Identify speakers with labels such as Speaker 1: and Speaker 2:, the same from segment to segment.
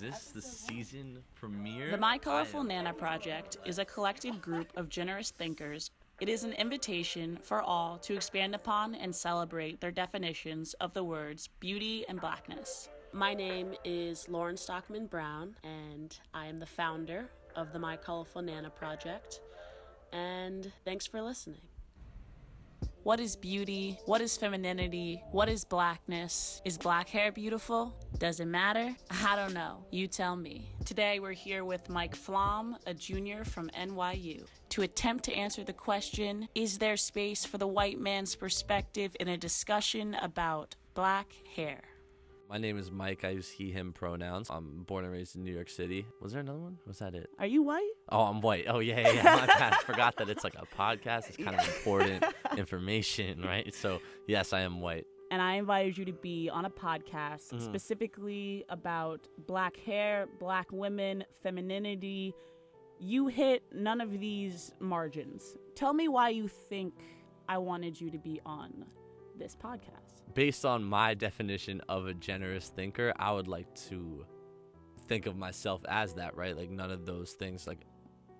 Speaker 1: this the season premiere?
Speaker 2: The My Colorful Nana Project is a collective group of generous thinkers. It is an invitation for all to expand upon and celebrate their definitions of the words beauty and blackness.
Speaker 3: My name is Lauren Stockmon Brown, and I am the founder of the My Colorful Nana Project. And thanks for listening.
Speaker 2: What is beauty? What is femininity? What is blackness? Is black hair beautiful? Does it matter? I don't know. You tell me. Today we're here with Mike Flom, a junior from NYU, to attempt to answer the question, is there space for the white man's perspective in a discussion about black hair?
Speaker 1: My name is Mike. I use he, him pronouns. I'm born and raised in New York City. Was there another one? Was that it?
Speaker 2: Are you white?
Speaker 1: Oh, I'm white. Oh, yeah. My bad. I forgot that it's like a podcast. It's kind of important information, right? So, yes, I am white.
Speaker 2: And I invited you to be on a podcast specifically about black hair, black women, femininity. You hit none of these margins. Tell me why you think I wanted you to be on this podcast.
Speaker 1: Based on my definition of a generous thinker, I would like to think of myself as that, right? Like none of those things like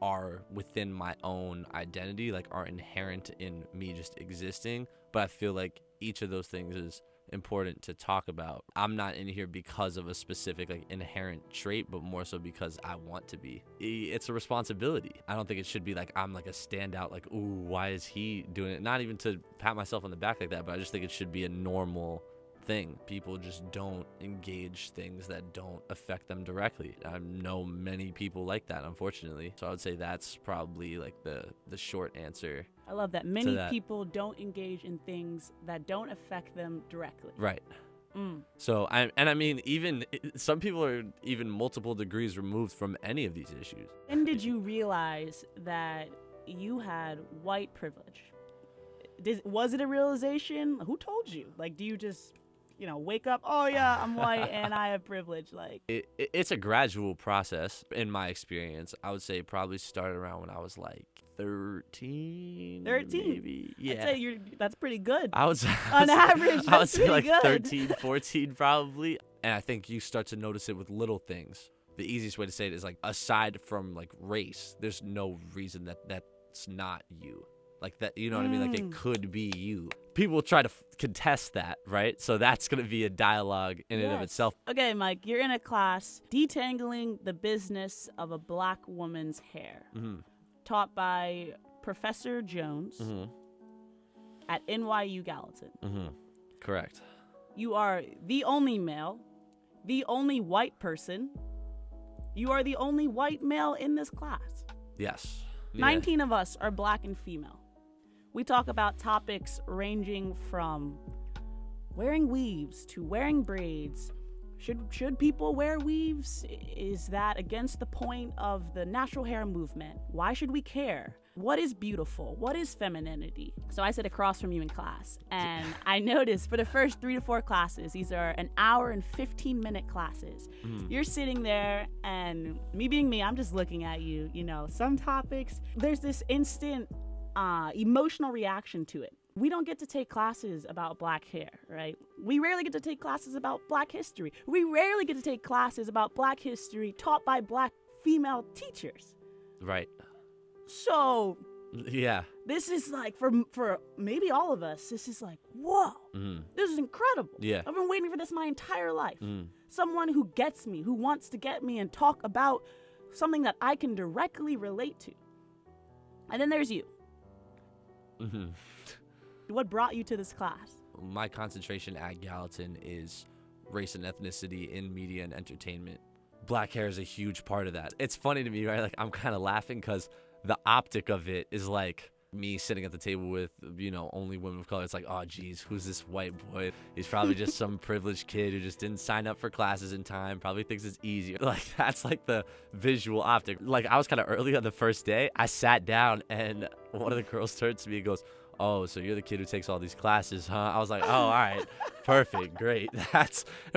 Speaker 1: are within my own identity, like are inherent in me just existing. But I feel like each of those things is important to talk about. I'm not in here because of a specific like inherent trait, but more so because I want to be. It's a responsibility. I don't think it should be like I'm like a standout, like, ooh, why is he doing it? Not even to pat myself on the back like that, but I just think it should be a normal thing. People just don't engage things that don't affect them directly. I know many people like that, unfortunately. So I would say that's probably like the short answer.
Speaker 2: I love that. Many people don't engage in things that don't affect them directly.
Speaker 1: Right. So, I mean, even some people are even multiple degrees removed from any of these issues.
Speaker 2: When did you realize that you had white privilege? Was it a realization? Who told you? Like, do you just, wake up, oh yeah, I'm white and I have privilege? Like,
Speaker 1: it's a gradual process in my experience. I would say it probably started around when I was like 13 maybe. Yeah.
Speaker 2: I'd say that's pretty good.
Speaker 1: On
Speaker 2: average,
Speaker 1: I would say like
Speaker 2: good.
Speaker 1: 13, 14 probably. And I think you start to notice it with little things. The easiest way to say it is like, aside from like race, there's no reason that's not you. Like that, you know what I mean? Like it could be you. People try to contest that, right? So that's going to be a dialogue in and of itself.
Speaker 2: Okay, Mike, you're in a class detangling the business of a black woman's hair. Taught by Professor Jones at NYU Gallatin.
Speaker 1: Correct.
Speaker 2: You are the only male, the only white person. You are the only white male in this class.
Speaker 1: Yes.
Speaker 2: 19 of us are black and female. We talk about topics ranging from wearing weaves to wearing braids. Should people wear weaves? Is that against the point of the natural hair movement? Why should we care? What is beautiful? What is femininity? So I sit across from you in class, and I noticed for the first 3 to 4 classes, these are an hour and 15-minute classes. You're sitting there, and me being me, I'm just looking at you. Some topics, there's this instant emotional reaction to it. We don't get to take classes about black hair, right? We rarely get to take classes about black history. We rarely get to take classes about black history taught by black female teachers.
Speaker 1: Right.
Speaker 2: So,
Speaker 1: yeah,
Speaker 2: this is like, for maybe all of us, this is like, whoa, this is incredible.
Speaker 1: Yeah.
Speaker 2: I've been waiting for this my entire life. Someone who gets me, who wants to get me and talk about something that I can directly relate to. And then there's you. What brought you to this class?
Speaker 1: My concentration at Gallatin is race and ethnicity in media and entertainment. Black hair is a huge part of that. It's funny to me, right? Like, I'm kind of laughing because the optic of it is like me sitting at the table with, only women of color. It's like, oh, geez, who's this white boy? He's probably just some privileged kid who just didn't sign up for classes in time, probably thinks it's easier. Like, that's like the visual optic. Like, I was kind of early on the first day. I sat down, and one of the girls turns to me and goes, oh, so you're the kid who takes all these classes, huh? I was like, oh, all right, perfect, great.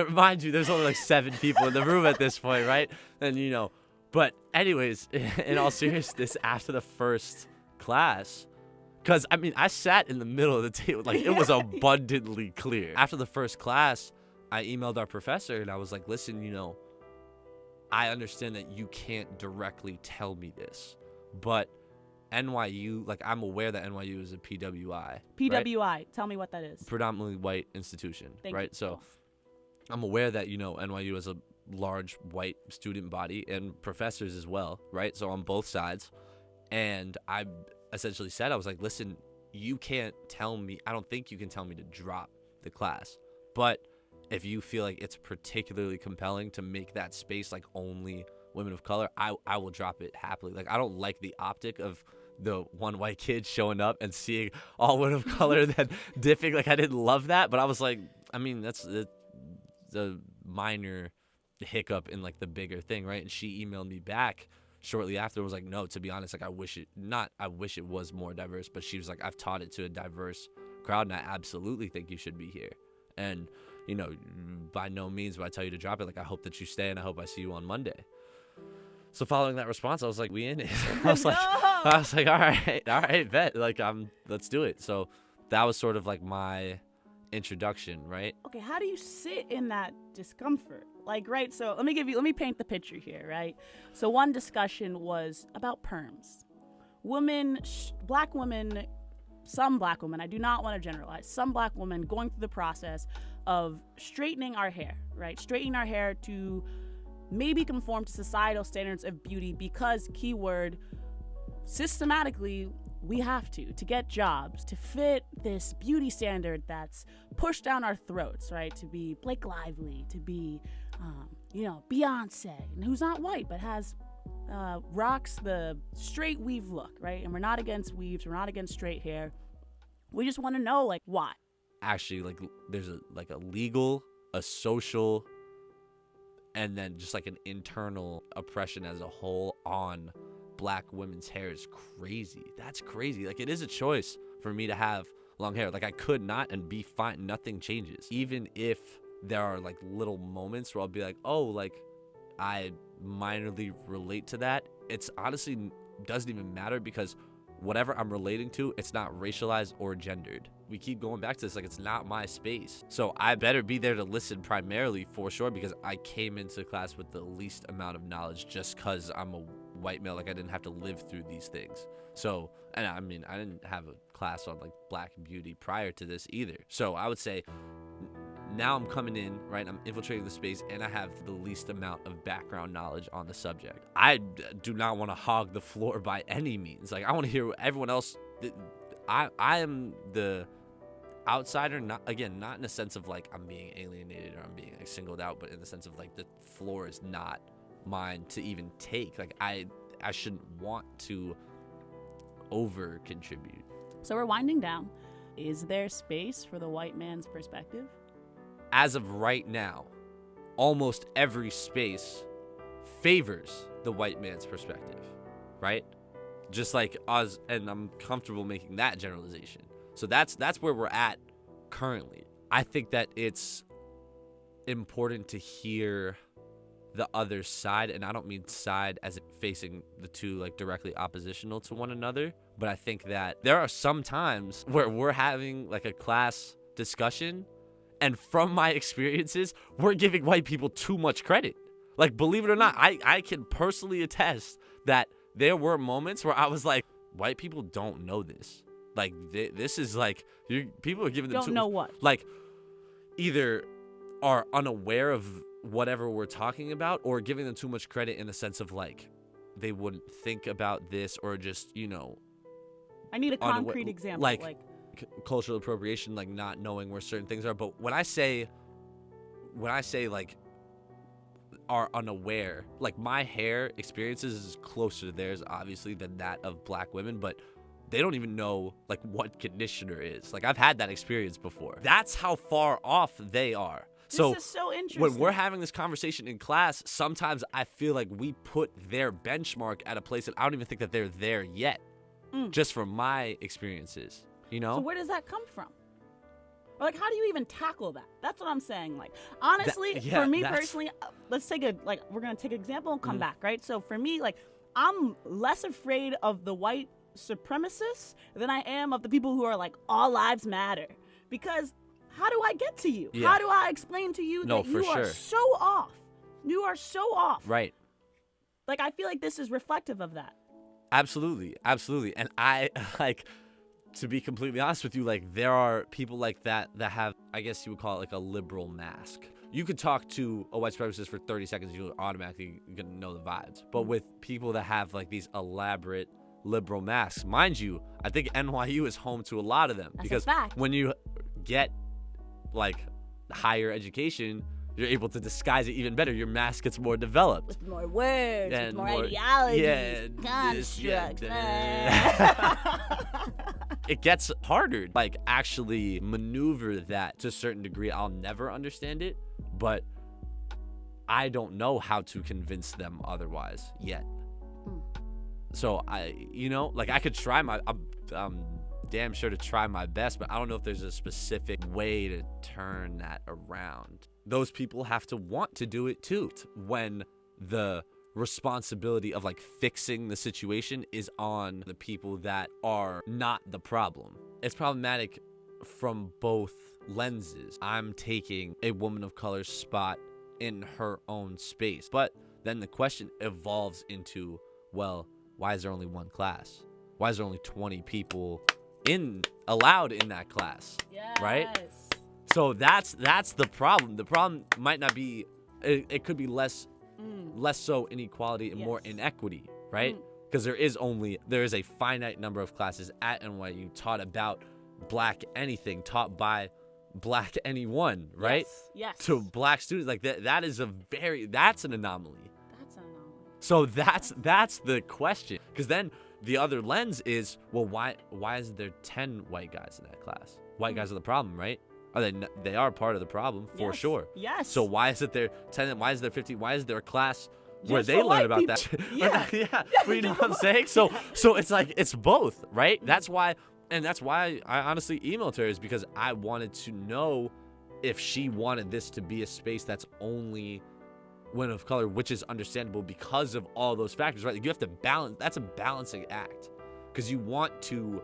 Speaker 1: Mind you, there's only like 7 people in the room at this point, right? And, but anyways, in all seriousness, after the first class, because, I sat in the middle of the table, like, it was abundantly clear. After the first class, I emailed our professor, and I was like, listen, I understand that you can't directly tell me this, but NYU, like I'm aware that NYU is a PWI.
Speaker 2: PWI,
Speaker 1: right?
Speaker 2: Tell me what that is.
Speaker 1: Predominantly white institution,
Speaker 2: Thank
Speaker 1: right?
Speaker 2: you.
Speaker 1: So I'm aware that, NYU is a large white student body and professors as well, right? So on both sides. And I essentially said, I was like, listen, you can't tell me, I don't think you can tell me to drop the class. But if you feel like it's particularly compelling to make that space like only women of color, I will drop it happily. Like, I don't like the optic of the one white kid showing up and seeing all women of color then diffing. Like, I didn't love that, but I was like, I mean, that's the minor hiccup in like the bigger thing, right? And she emailed me back shortly after, was like, no, to be honest, like I wish it was more diverse, but she was like, I've taught it to a diverse crowd and I absolutely think you should be here. And by no means will I tell you to drop it. Like, I hope that you stay and I hope I see you on Monday. So following that response, I was like, we in it. I was like, all right, bet. Like, let's do it. So that was sort of like my introduction, right?
Speaker 2: Okay, how do you sit in that discomfort? Like, right, so let me paint the picture here, right? So one discussion was about perms. Black women, some black women, I do not want to generalize, some black women going through the process of straightening our hair, right? Straightening our hair to maybe conform to societal standards of beauty because, keyword, systematically, we have to get jobs, to fit this beauty standard that's pushed down our throats, right? To be Blake Lively, to be, Beyonce, and who's not white, but rocks the straight weave look, right? And we're not against weaves, we're not against straight hair. We just want to know, like, why?
Speaker 1: Actually, like, there's a legal, a social, and then just like an internal oppression as a whole on black women's hair is crazy. That's crazy. Like, it is a choice for me to have long hair. Like, I could not and be fine. Nothing changes. Even if there are like little moments where I'll be like, oh, like I minorly relate to that. It's honestly doesn't even matter because whatever I'm relating to, it's not racialized or gendered. We keep going back to this, like, it's not my space. So I better be there to listen primarily, for sure, because I came into class with the least amount of knowledge just because I'm a white male. Like, I didn't have to live through these things. So, and I mean, I didn't have a class on like black beauty prior to this either. So I would say now I'm coming in, right? I'm infiltrating the space and I have the least amount of background knowledge on the subject. I do not want to hog the floor by any means. Like, I want to hear everyone else. I am the outsider, not in the sense of like I'm being alienated or I'm being like singled out, but in the sense of like the floor is not mine to even take. Like, I shouldn't want to over contribute.
Speaker 2: So we're winding down. Is there space for the white man's perspective?
Speaker 1: As of right now, almost every space favors the white man's perspective, right? Just like us, and I'm comfortable making that generalization. So that's where we're at currently. I think that it's important to hear the other side, and I don't mean side as it facing the two like directly oppositional to one another, but I think that there are some times where we're having like a class discussion, and from my experiences, we're giving white people too much credit. Like, believe it or not, I can personally attest that there were moments where I was like, white people don't know this. Like, this is like, people are giving them
Speaker 2: Don't know what?
Speaker 1: Like, either are unaware of whatever we're talking about or giving them too much credit in the sense of like, they wouldn't think about this or just,
Speaker 2: I need a concrete example.
Speaker 1: Like cultural appropriation, like not knowing where certain things are. But when I say like are unaware, like my hair experiences is closer to theirs obviously than that of black women, but they don't even know like what conditioner is. Like, I've had that experience before. That's how far off they are.
Speaker 2: This is so interesting.
Speaker 1: When we're having this conversation in class, sometimes I feel like we put their benchmark at a place that I don't even think that they're there yet. Just from my experiences,
Speaker 2: So where does that come from? Or like, how do you even tackle that? That's what I'm saying. Like, honestly, for me personally, let's take we're going to take an example and come back, right? So for me, like, I'm less afraid of the white supremacists than I am of the people who are like, all lives matter. Because how do I get to you?
Speaker 1: Yeah.
Speaker 2: How do I explain to you that you are
Speaker 1: sure.
Speaker 2: so off? You are so off.
Speaker 1: Right.
Speaker 2: Like, I feel like this is reflective of that.
Speaker 1: Absolutely. And I like, to be completely honest with you, like, there are people like that have, I guess you would call it like a liberal mask. You could talk to a white supremacist for 30 seconds, you're automatically gonna know the vibes. But with people that have like these elaborate liberal masks, mind you, I think NYU is home to a lot of them.
Speaker 2: That's
Speaker 1: because
Speaker 2: a fact.
Speaker 1: when you get like higher education, you're able to disguise it even better. Your mask gets more developed.
Speaker 2: With more words,
Speaker 1: And
Speaker 2: with more
Speaker 1: more-
Speaker 2: ideologies,
Speaker 1: yeah,
Speaker 2: constructs.
Speaker 1: It gets harder. Like, actually maneuver that to a certain degree. I'll never understand it, but I don't know how to convince them otherwise yet. So I could try I'm damn sure to try my best, but I don't know if there's a specific way to turn that around. Those people have to want to do it too, when the responsibility of like fixing the situation is on the people that are not the problem. It's problematic from both lenses. I'm taking a woman of color's spot in her own space, but then the question evolves into, well, why is there only one class? Why is there only 20 people allowed in that class?
Speaker 2: Yes.
Speaker 1: Right? So that's the problem. The problem might not be, it could be less so inequality and more inequity, right? Because there is a finite number of classes at NYU taught about black anything, taught by black anyone, right?
Speaker 2: Yes.
Speaker 1: To black students, like that's an anomaly.
Speaker 2: That's an anomaly.
Speaker 1: So that's the question. Because then the other lens is, well, why isn't there 10 white guys in that class? White guys are the problem, right? They are part of the problem for sure.
Speaker 2: Yes.
Speaker 1: So why is it there 10? Why is there 15? Why is there a class where
Speaker 2: Just
Speaker 1: they
Speaker 2: for
Speaker 1: learn
Speaker 2: white
Speaker 1: about
Speaker 2: people.
Speaker 1: that?
Speaker 2: Yeah.
Speaker 1: Yeah. But you know what I'm saying? So it's like, it's both, right? That's why I honestly emailed her, is because I wanted to know if she wanted this to be a space that's only women of color, which is understandable because of all those factors, right? Like, you have to balance. That's a balancing act, because you want to.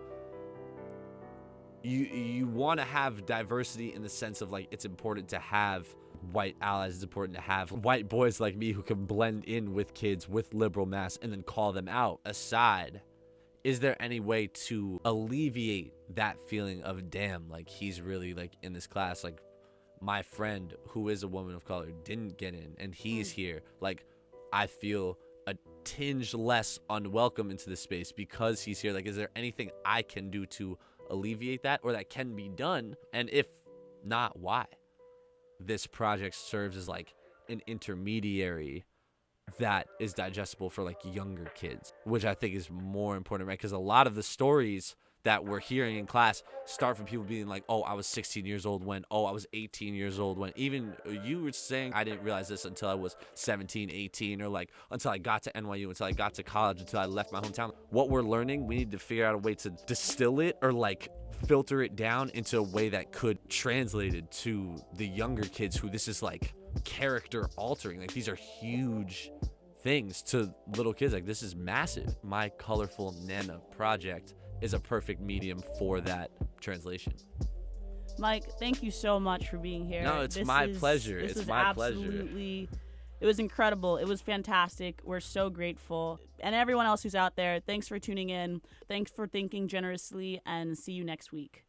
Speaker 1: You want to have diversity in the sense of, like, it's important to have white allies. It's important to have white boys like me who can blend in with kids with liberal mass and then call them out. Aside, is there any way to alleviate that feeling of, damn, like, he's really like in this class, like my friend who is a woman of color didn't get in and he's here. Like, I feel a tinge less unwelcome into this space because he's here. Like, is there anything I can do to alleviate that, or that can be done? And if not, why? This project serves as like an intermediary that is digestible for like younger kids, which I think is more important, right? Because a lot of the stories that we're hearing in class start from people being like, oh, I was 16 years old when, oh, I was 18 years old when. Even you were saying, I didn't realize this until I was 17, 18, or like until I got to NYU, until I got to college, until I left my hometown. What we're learning, we need to figure out a way to distill it or like filter it down into a way that could translate it to the younger kids who this is like character altering. Like, these are huge things to little kids. Like, this is massive. My Colorful Nana project is a perfect medium for that translation.
Speaker 2: Mike, thank you so much for being here.
Speaker 1: No, it's my pleasure. It's my pleasure.
Speaker 2: It was incredible. It was fantastic. We're so grateful. And everyone else who's out there, thanks for tuning in. Thanks for thinking generously, and see you next week.